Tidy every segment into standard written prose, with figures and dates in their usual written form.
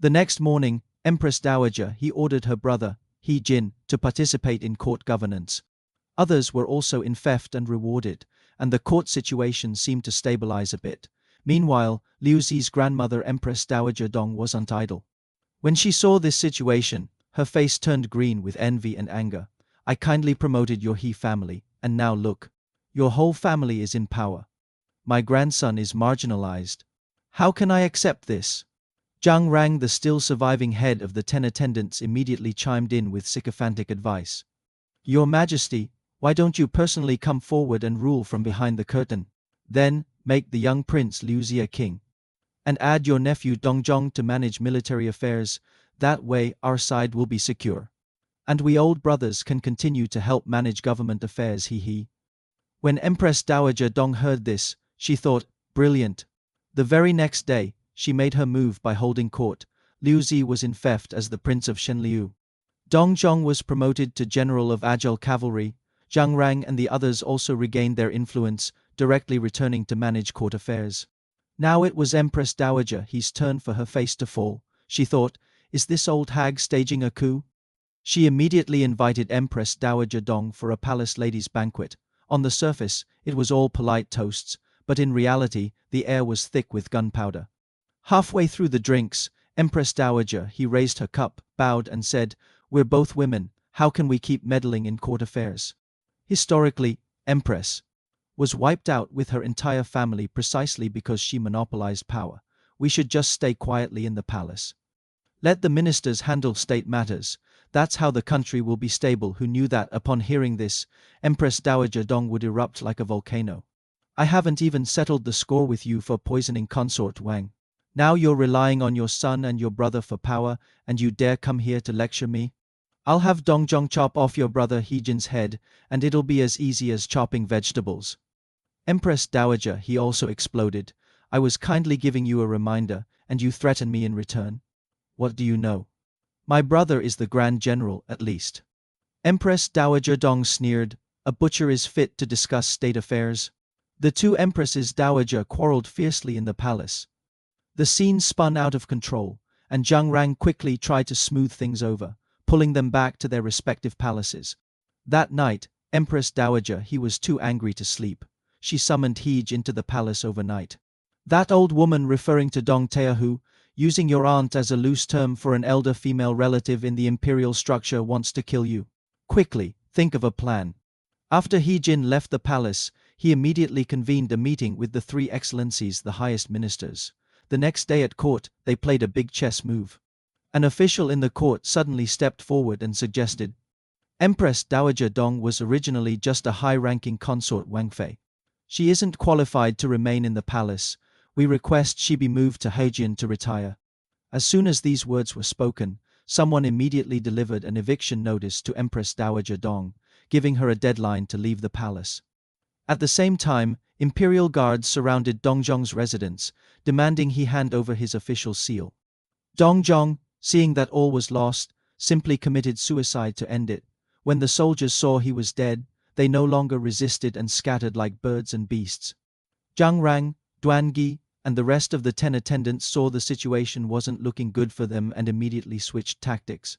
The next morning, Empress Dowager he ordered her brother, He Jin, to participate in court governance. Others were also in theft and rewarded, and the court situation seemed to stabilize a bit. Meanwhile, Liu Zi's grandmother Empress Dowager Dong wasn't idle. When she saw this situation, her face turned green with envy and anger. I kindly promoted your He family, and now look. Your whole family is in power. My grandson is marginalized. How can I accept this? Zhang Rang, the still surviving head of the 10 attendants, immediately chimed in with sycophantic advice. Your Majesty, why don't you personally come forward and rule from behind the curtain? Then, make the young prince Liu Zi a king. And add your nephew Dongzhong to manage military affairs. That way our side will be secure. And we old brothers can continue to help manage government affairs. He. When Empress Dowager Dong heard this, she thought, brilliant. The very next day, she made her move by holding court. Liu Zi was in theft as the Prince of Shenliu. Dongzhong was promoted to General of Agile Cavalry. Zhang Rang and the others also regained their influence, directly returning to manage court affairs. Now it was Empress Dowager He's turn for her face to fall. She thought, is this old hag staging a coup? She immediately invited Empress Dowager Dong for a palace ladies' banquet. On the surface, it was all polite toasts, but in reality, the air was thick with gunpowder. Halfway through the drinks, Empress Dowager he raised her cup, bowed and said, we're both women, how can we keep meddling in court affairs? Historically, Empress was wiped out with her entire family precisely because she monopolized power. We should just stay quietly in the palace. Let the ministers handle state matters. That's how the country will be stable. Who knew that? Upon hearing this, Empress Dowager Dong would erupt like a volcano. I haven't even settled the score with you for poisoning Consort Wang. Now you're relying on your son and your brother for power, and you dare come here to lecture me? I'll have Dongzhong chop off your brother He Jin's head, and it'll be as easy as chopping vegetables. Empress Dowager he also exploded. I was kindly giving you a reminder, and you threaten me in return? What do you know? My brother is the Grand General, at least. Empress Dowager Dong sneered. A butcher is fit to discuss state affairs. The two empresses Dowager quarreled fiercely in the palace. The scene spun out of control, and Zhang Rang quickly tried to smooth things over, pulling them back to their respective palaces. That night, Empress Dowager he was too angry to sleep. She summoned Heej into the palace overnight. That old woman, referring to Dong Taehu, using your aunt as a loose term for an elder female relative in the imperial structure, wants to kill you. Quickly, think of a plan. After He Jin left the palace, he immediately convened a meeting with the three excellencies, the highest ministers. The next day at court, they played a big chess move. An official in the court suddenly stepped forward and suggested, Empress Dowager Dong was originally just a high-ranking consort Wang Fei. She isn't qualified to remain in the palace. We request she be moved to Hejian to retire. As soon as these words were spoken, someone immediately delivered an eviction notice to Empress Dowager Dong, giving her a deadline to leave the palace. At the same time, imperial guards surrounded Dongzhong's residence, demanding he hand over his official seal. Dongzhong, seeing that all was lost, simply committed suicide to end it. When the soldiers saw he was dead, they no longer resisted and scattered like birds and beasts. Zhang Rang, Duangi, and the rest of the 10 attendants saw the situation wasn't looking good for them and immediately switched tactics.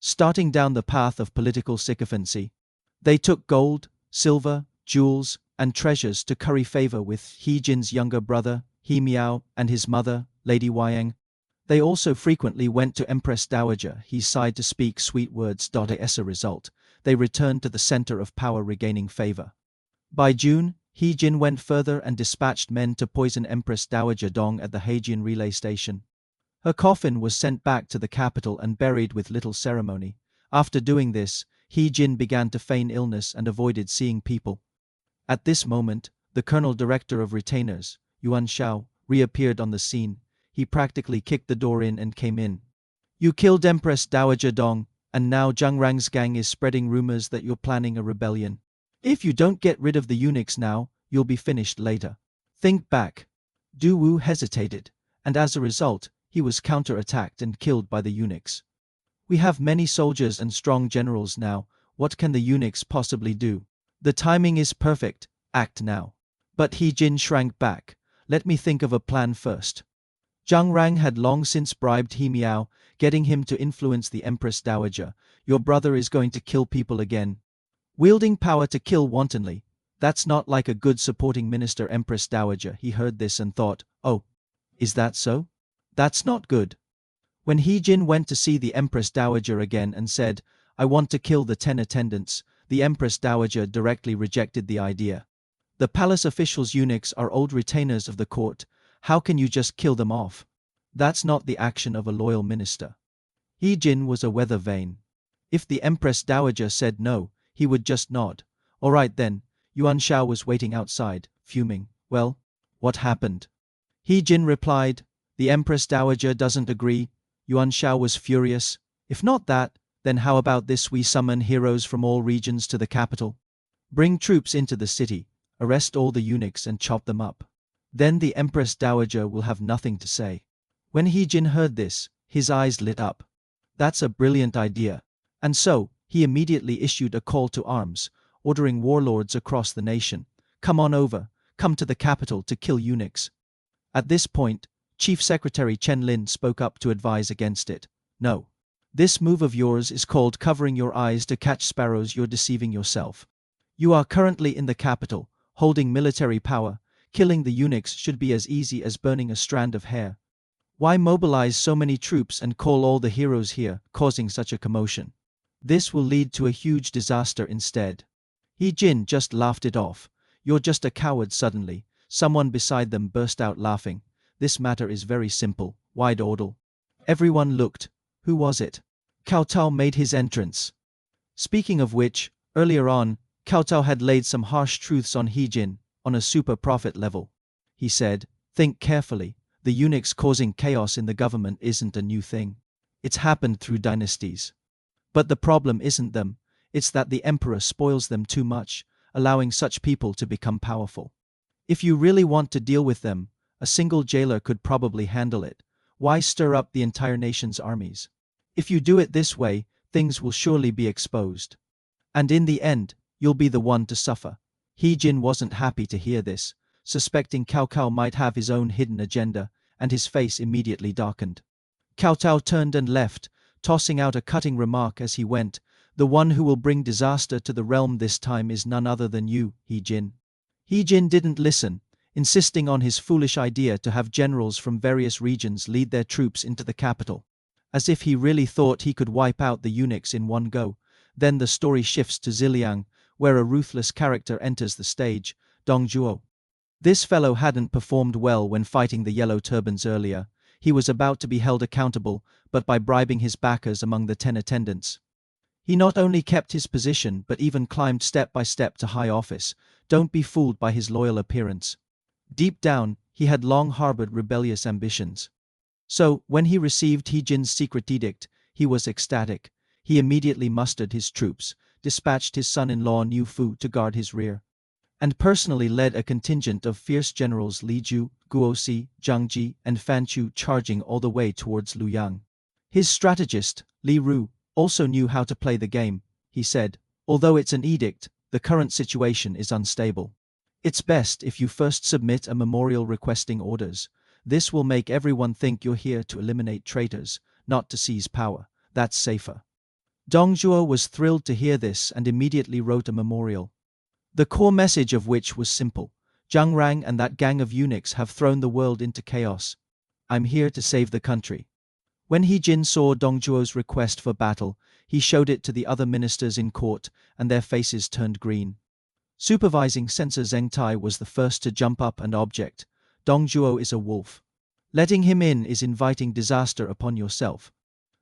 Starting down the path of political sycophancy, they took gold, silver, jewels, and treasures to curry favor with He Jin's younger brother, He Miao, and his mother, Lady Wang. They also frequently went to Empress Dowager He's side to speak sweet words. As a result, they returned to the center of power, regaining favor. By June, He Jin went further and dispatched men to poison Empress Dowager Dong at the Hejian relay station. Her coffin was sent back to the capital and buried with little ceremony. After doing this, He Jin began to feign illness and avoided seeing people. At this moment, the colonel director of retainers, Yuan Shao, reappeared on the scene. He practically kicked the door in and came in. You killed Empress Dowager Dong, and now Zhang Rang's gang is spreading rumors that you're planning a rebellion. If you don't get rid of the eunuchs now, you'll be finished later. Think back. Du Wu hesitated, and as a result, he was counterattacked and killed by the eunuchs. We have many soldiers and strong generals now. What can the eunuchs possibly do? The timing is perfect. Act now. But He Jin shrank back. Let me think of a plan first. Zhang Rang had long since bribed He Miao, getting him to influence the Empress Dowager. Your brother is going to kill people again. Wielding power to kill wantonly. That's not like a good supporting minister. Empress Dowager. He heard this and thought, oh, is that so? That's not good. When He Jin went to see the Empress Dowager again and said, I want to kill the 10 attendants, the Empress Dowager directly rejected the idea. The palace officials' eunuchs are old retainers of the court. How can you just kill them off? That's not the action of a loyal minister. He Jin was a weather vane. If the Empress Dowager said no, he would just nod. All right then. Yuan Shao was waiting outside, fuming. Well, what happened? He Jin replied, the Empress Dowager doesn't agree. Yuan Shao was furious. If not that, then how about this? We summon heroes from all regions to the capital. Bring troops into the city, arrest all the eunuchs and chop them up. Then the Empress Dowager will have nothing to say. When He Jin heard this, his eyes lit up. That's a brilliant idea. And so, he immediately issued a call to arms, ordering warlords across the nation, come on over, come to the capital to kill eunuchs. At this point, Chief Secretary Chen Lin spoke up to advise against it. No. This move of yours is called covering your eyes to catch sparrows. You're deceiving yourself. You are currently in the capital, holding military power. Killing the eunuchs should be as easy as burning a strand of hair. Why mobilize so many troops and call all the heroes here, causing such a commotion? This will lead to a huge disaster instead. He Jin just laughed it off. You're just a coward. Suddenly, someone beside them burst out laughing. This matter is very simple. Wide order. Everyone looked. Who was it? Cao Tao made his entrance. Speaking of which, earlier on, Cao Tao had laid some harsh truths on He Jin, on a super prophet level. He said, think carefully, the eunuchs causing chaos in the government isn't a new thing. It's happened through dynasties. But the problem isn't them, it's that the emperor spoils them too much, allowing such people to become powerful. If you really want to deal with them, a single jailer could probably handle it. Why stir up the entire nation's armies? If you do it this way, things will surely be exposed. And in the end, you'll be the one to suffer. He Jin wasn't happy to hear this, suspecting Cao Cao might have his own hidden agenda, and his face immediately darkened. Cao Cao turned and left, tossing out a cutting remark as he went. The one who will bring disaster to the realm this time is none other than you, He Jin. He Jin didn't listen, insisting on his foolish idea to have generals from various regions lead their troops into the capital. As if he really thought he could wipe out the eunuchs in one go. Then the story shifts to Ziliang, where a ruthless character enters the stage, Dong Zhuo. This fellow hadn't performed well when fighting the Yellow Turbans earlier. He was about to be held accountable, but by bribing his backers among the 10 attendants. He not only kept his position but even climbed step by step to high office. Don't be fooled by his loyal appearance. Deep down, he had long harbored rebellious ambitions. So, when he received He Jin's secret edict, he was ecstatic. He immediately mustered his troops, dispatched his son-in-law Niu Fu to guard his rear, and personally led a contingent of fierce generals Li Ju, Guosi, Zhang Ji, and Fan Chu charging all the way towards Luoyang. His strategist, Li Ru, also knew how to play the game. He said, although it's an edict, the current situation is unstable. It's best if you first submit a memorial requesting orders. This will make everyone think you're here to eliminate traitors, not to seize power. That's safer. Dong Zhuo was thrilled to hear this and immediately wrote a memorial. The core message of which was simple. Zhang Rang and that gang of eunuchs have thrown the world into chaos. I'm here to save the country. When He Jin saw Dong Zhuo's request for battle, he showed it to the other ministers in court, and their faces turned green. Supervising censor Zheng Tai was the first to jump up and object. Dong Zhuo is a wolf. Letting him in is inviting disaster upon yourself.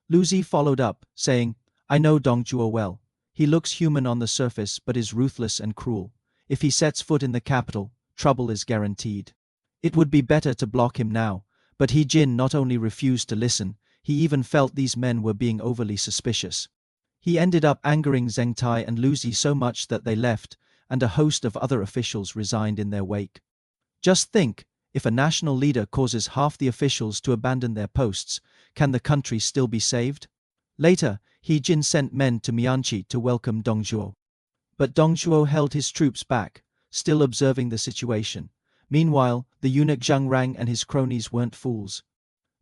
Lu Zi followed up, saying, I know Dong Zhuo well. He looks human on the surface but is ruthless and cruel. If he sets foot in the capital, trouble is guaranteed. It would be better to block him now, but He Jin not only refused to listen, he even felt these men were being overly suspicious. He ended up angering Zheng Tai and Lu Zi so much that they left, and a host of other officials resigned in their wake. Just think, if a national leader causes half the officials to abandon their posts, can the country still be saved? Later, He Jin sent men to Mianqi to welcome Dong Zhuo. But Dong Zhuo held his troops back, still observing the situation. Meanwhile, the eunuch Zhang Rang and his cronies weren't fools.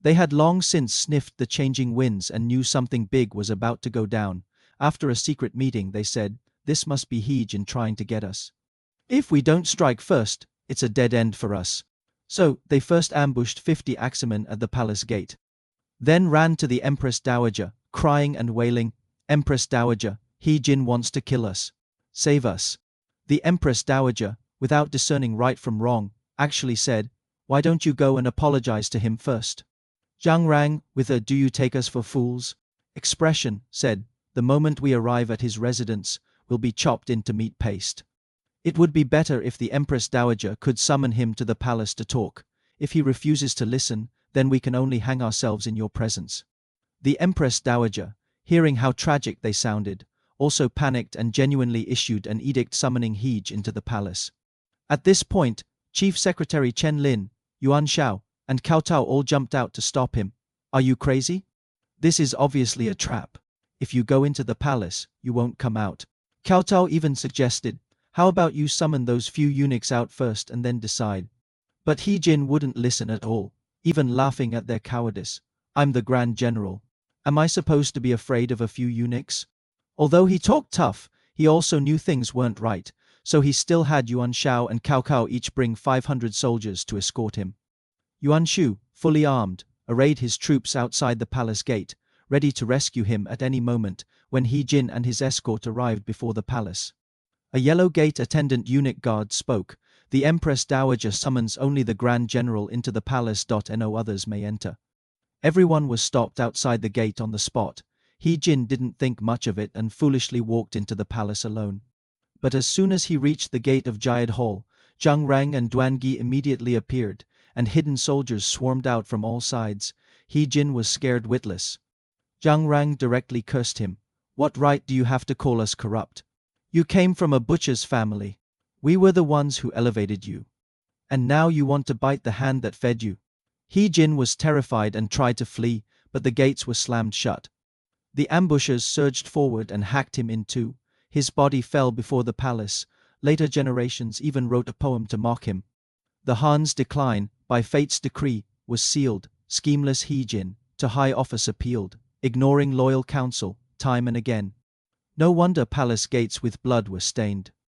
They had long since sniffed the changing winds and knew something big was about to go down. After a secret meeting they said, "This must be He Jin trying to get us. If we don't strike first, it's a dead end for us." So, they first ambushed 50 axemen at the palace gate. Then ran to the Empress Dowager, crying and wailing, "Empress Dowager, He Jin wants to kill us. Save us." The Empress Dowager, without discerning right from wrong, actually said, "Why don't you go and apologize to him first?" Zhang Rang, with a "Do you take us for fools?" expression, said, "The moment we arrive at his residence, we'll be chopped into meat paste. It would be better if the Empress Dowager could summon him to the palace to talk. If he refuses to listen, then we can only hang ourselves in your presence." The Empress Dowager, hearing how tragic they sounded, also panicked and genuinely issued an edict summoning He Jin into the palace. At this point, Chief Secretary Chen Lin, Yuan Shao, and Cao Tao all jumped out to stop him. "Are you crazy? This is obviously a trap. If you go into the palace, you won't come out." Cao Tao even suggested, "How about you summon those few eunuchs out first and then decide?" But He Jin wouldn't listen at all, even laughing at their cowardice. "I'm the Grand General. Am I supposed to be afraid of a few eunuchs?" Although he talked tough, he also knew things weren't right, so he still had Yuan Shao and Cao Cao each bring 500 soldiers to escort him. Yuan Shu, fully armed, arrayed his troops outside the palace gate, ready to rescue him at any moment, when He Jin and his escort arrived before the palace. A yellow gate attendant eunuch guard spoke, "The Empress Dowager summons only the Grand General into the palace. No others may enter." Everyone was stopped outside the gate on the spot. He Jin didn't think much of it and foolishly walked into the palace alone. But as soon as he reached the gate of Jiad Hall, Zhang Rang and Duan Gi immediately appeared, and hidden soldiers swarmed out from all sides. He Jin was scared witless. Zhang Rang directly cursed him. "What right do you have to call us corrupt? You came from a butcher's family. We were the ones who elevated you. And now you want to bite the hand that fed you." He Jin was terrified and tried to flee, but the gates were slammed shut. The ambushers surged forward and hacked him in two. His body fell before the palace. Later generations even wrote a poem to mock him. The Han's decline, by fate's decree, was sealed. Schemeless He Jin, to high office appealed, ignoring loyal counsel, time and again. No wonder palace gates with blood were stained.